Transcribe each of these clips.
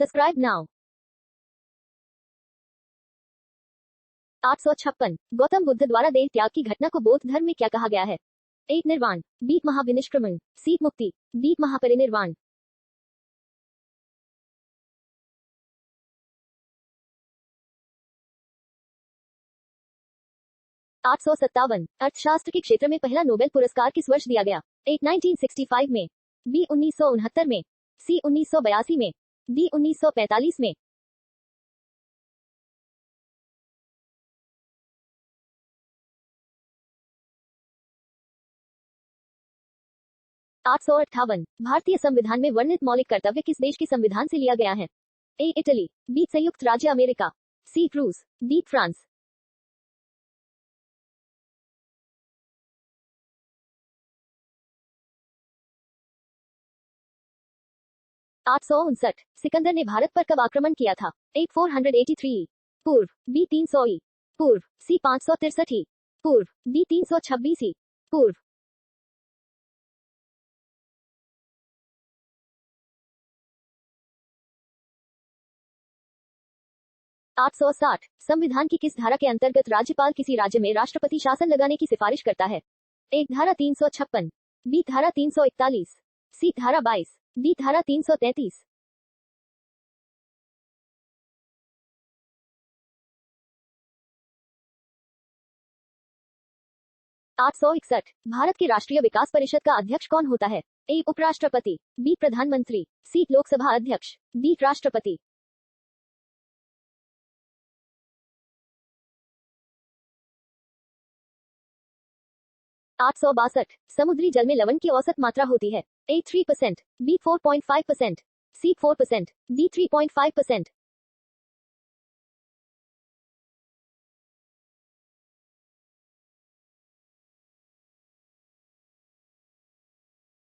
Subscribe now. 856 Gautam Buddha द्वारा देह त्याग की घटना को बौद्ध धर्म में क्या कहा गया है? ए निर्वाण, बी महाविनिष्क्रमण, सी मुक्ति, डी महापरिनिर्वाण। 857 अर्थशास्त्र के क्षेत्र में पहला नोबेल पुरस्कार किस वर्ष दिया गया? ए 1965 में, बी 1969 में, सी 1982 में, डी 1945 में। 858 भारतीय संविधान में वर्णित मौलिक कर्तव्य किस देश के संविधान से लिया गया है? ए इटली, बी संयुक्त राज्य अमेरिका, सी रूस, डी फ्रांस। 859 सिकंदर ने भारत पर कब आक्रमण किया था? ए 483 पूर्व, बी 300 पूर्व, सी 563 पूर्व, डी 326 पूर्व। 860 संविधान की किस धारा के अंतर्गत राज्यपाल किसी राज्य में राष्ट्रपति शासन लगाने की सिफारिश करता है? ए धारा 356, बी धारा 341, सी धारा 22, डी धारा 333। 861 भारत के राष्ट्रीय विकास परिषद का अध्यक्ष कौन होता है? ए उपराष्ट्रपति, बी प्रधानमंत्री, सी लोकसभा अध्यक्ष, डी राष्ट्रपति। 862 समुद्री जल में लवण की औसत मात्रा होती है? ए 3%, बी 4.5%, सी 4%, डी 3.5%।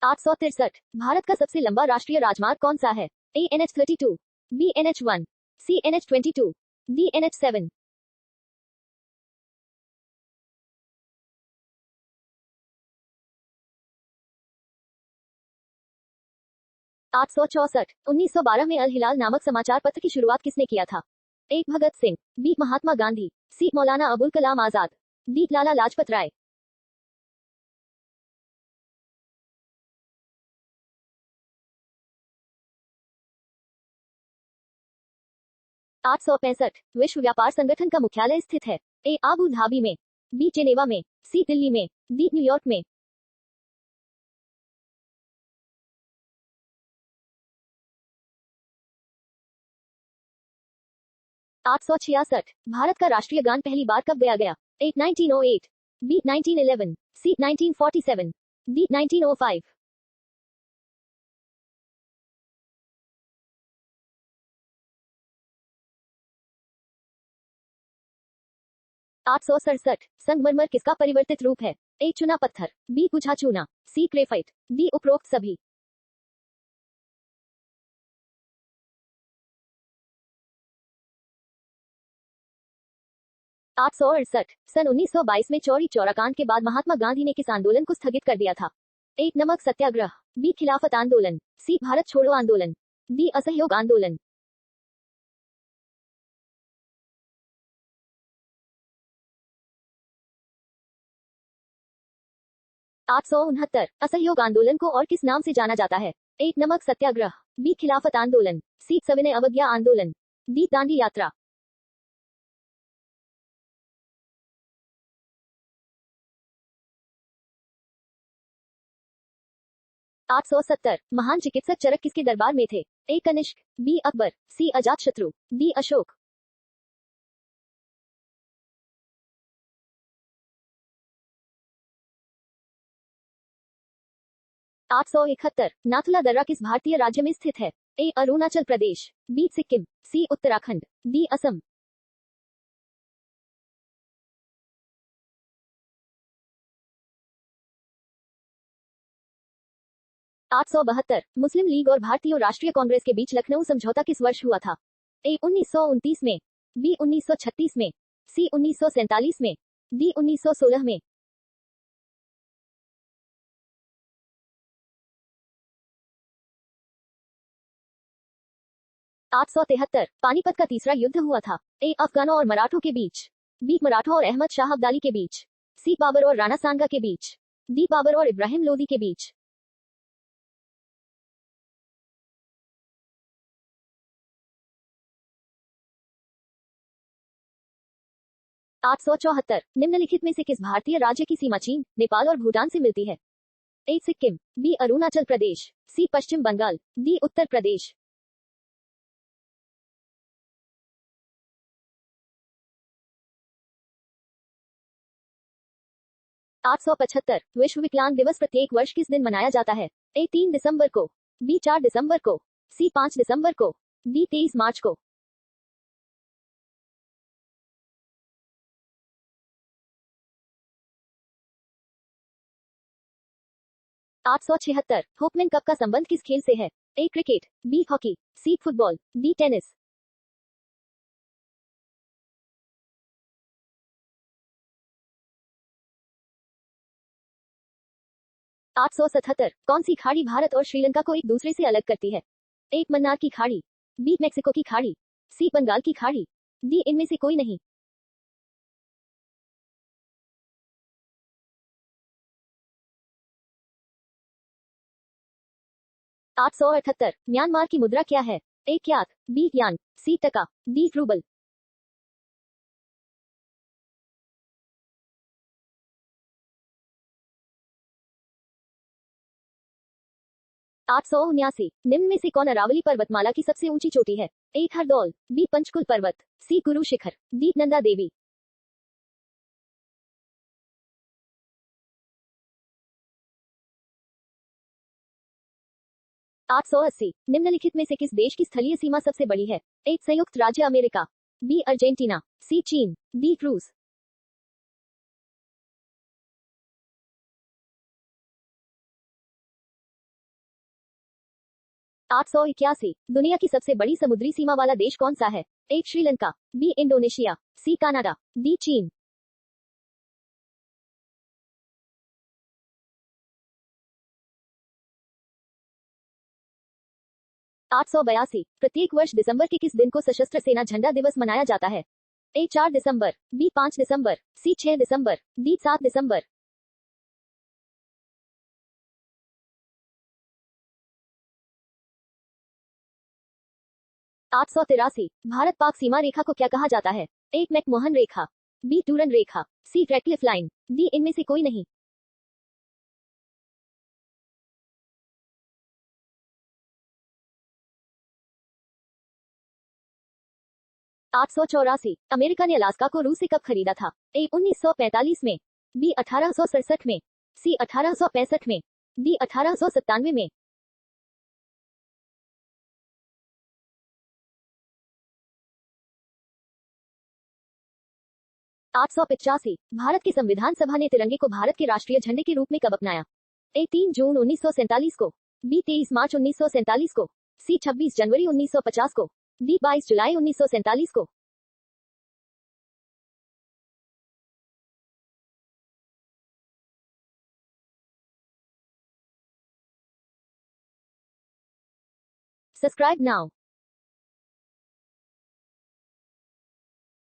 863 भारत का सबसे लंबा राष्ट्रीय राजमार्ग कौन सा है? ए NH32, बी NH1, सी NH22, डी NH7। 864 1912 में अल हिलाल नामक समाचार पत्र की शुरुआत किसने किया था? ए भगत सिंह, बी महात्मा गांधी, सी मौलाना अबुल कलाम आजाद, डी लाला लाजपत राय। 865 विश्व व्यापार संगठन का मुख्यालय स्थित है? ए आबू धाबी में, बी जेनेवा में, सी दिल्ली में, डी न्यूयॉर्क में। 866 भारत का राष्ट्रीय गान पहली बार कब गाया गया? ए 1908, बी 1911, सी 1947, डी 1905। 867 संगमरमर किसका परिवर्तित रूप है? ए चुना पत्थर, बी कुछा चूना, सी ग्रेफाइट, डी उपरोक्त सभी। 868 सन 1922 में चौरी चौरा कांड के बाद महात्मा गांधी ने किस आंदोलन को स्थगित कर दिया था? ए नमक सत्याग्रह, बी खिलाफत आंदोलन, सी भारत छोड़ो आंदोलन, डी असहयोग आंदोलन। 869 असहयोग आंदोलन को और किस नाम से जाना जाता है? ए नमक सत्याग्रह, बी खिलाफत आंदोलन, सी सविनय अवज्ञा आंदोलन, डी दांडी यात्रा। 870 महान चिकित्सक चरक किसके दरबार में थे? ए कनिष्क, बी अकबर, सी अजातशत्रु, डी अशोक। 871 नाथुला दर्रा किस भारतीय राज्य में स्थित है? ए अरुणाचल प्रदेश, बी सिक्किम, सी उत्तराखंड, डी असम। 872 मुस्लिम लीग और भारतीय राष्ट्रीय कांग्रेस के बीच लखनऊ समझौता किस वर्ष हुआ था? ए 1929 में, बी 1936 में, सी 1947 में, डी 1916 में। 873 पानीपत का तीसरा युद्ध हुआ था। ए अफगानों और मराठों के बीच। बी मराठों और अहमद शाह अब्दाली के बीच। सी बाबर और राणा सांगा के बीच। डी बाबर और इब्राहिम लोदी के बीच। 874 निम्नलिखित में से किस भारतीय राज्य की सीमा चीन, नेपाल और भूटान से मिलती है? ए सिक्किम, बी अरुणाचल प्रदेश, सी पश्चिम बंगाल, डी उत्तर प्रदेश। 875 विश्व विकलांग दिवस प्रत्येक वर्ष किस दिन मनाया जाता है? ए 3 दिसंबर को, बी 4 दिसंबर को, सी 5 दिसंबर को, डी 23 मार्च को। 876 होपमैन कप का संबंध किस खेल से है? A cricket, B hockey, C football, D tennis. 877 कौन सी खाड़ी भारत और श्रीलंका को एक दूसरे से अलग करती है? एक मन्नार की खाड़ी, बी मेक्सिको की खाड़ी, सी बंगाल की खाड़ी, डी इनमें से कोई नहीं। 878 म्यांमार की मुद्रा क्या है? ए क्यात, बी यान, सी टका, डी रूबल। 879 निम्न में से कौन अरावली पर्वतमाला की सबसे ऊंची चोटी है? ए हरदौल, बी पंचकुल पर्वत, सी गुरु शिखर, डी नंदा देवी। 880 निम्नलिखित में से किस देश की स्थलीय सीमा सबसे बड़ी है? ए संयुक्त राज्य अमेरिका, बी अर्जेंटीना, सी चीन, डी रूस। 881 दुनिया की सबसे बड़ी समुद्री सीमा वाला देश कौन सा है? A Sri Lanka, B Indonesia, C Canada, D चीन। 882 प्रत्येक वर्ष दिसंबर के किस दिन को सशस्त्र सेना झंडा दिवस मनाया जाता है? ए 4 दिसंबर, बी 5 दिसंबर, सी 6 दिसंबर, डी 7 दिसंबर। 883 भारत पाक सीमा रेखा को क्या कहा जाता है? ए मैकमोहन रेखा, बी टूरन रेखा, सी रेडक्लिफ लाइन, डी इनमें से कोई नहीं। 884 अमेरिका ने अलास्का को रूस से कब खरीदा था? ए 1945 में, बी 1867 में, सी 1865 में, डी 1897 में। 885 भारत के संविधान सभा ने तिरंगे को भारत के राष्ट्रीय झंडे के रूप में कब अपनाया? ए 3 जून 1947 को, बी 23 मार्च 1947 को, सी 26 जनवरी 1950 को, डी 22 जुलाई 1947 को। Subscribe now.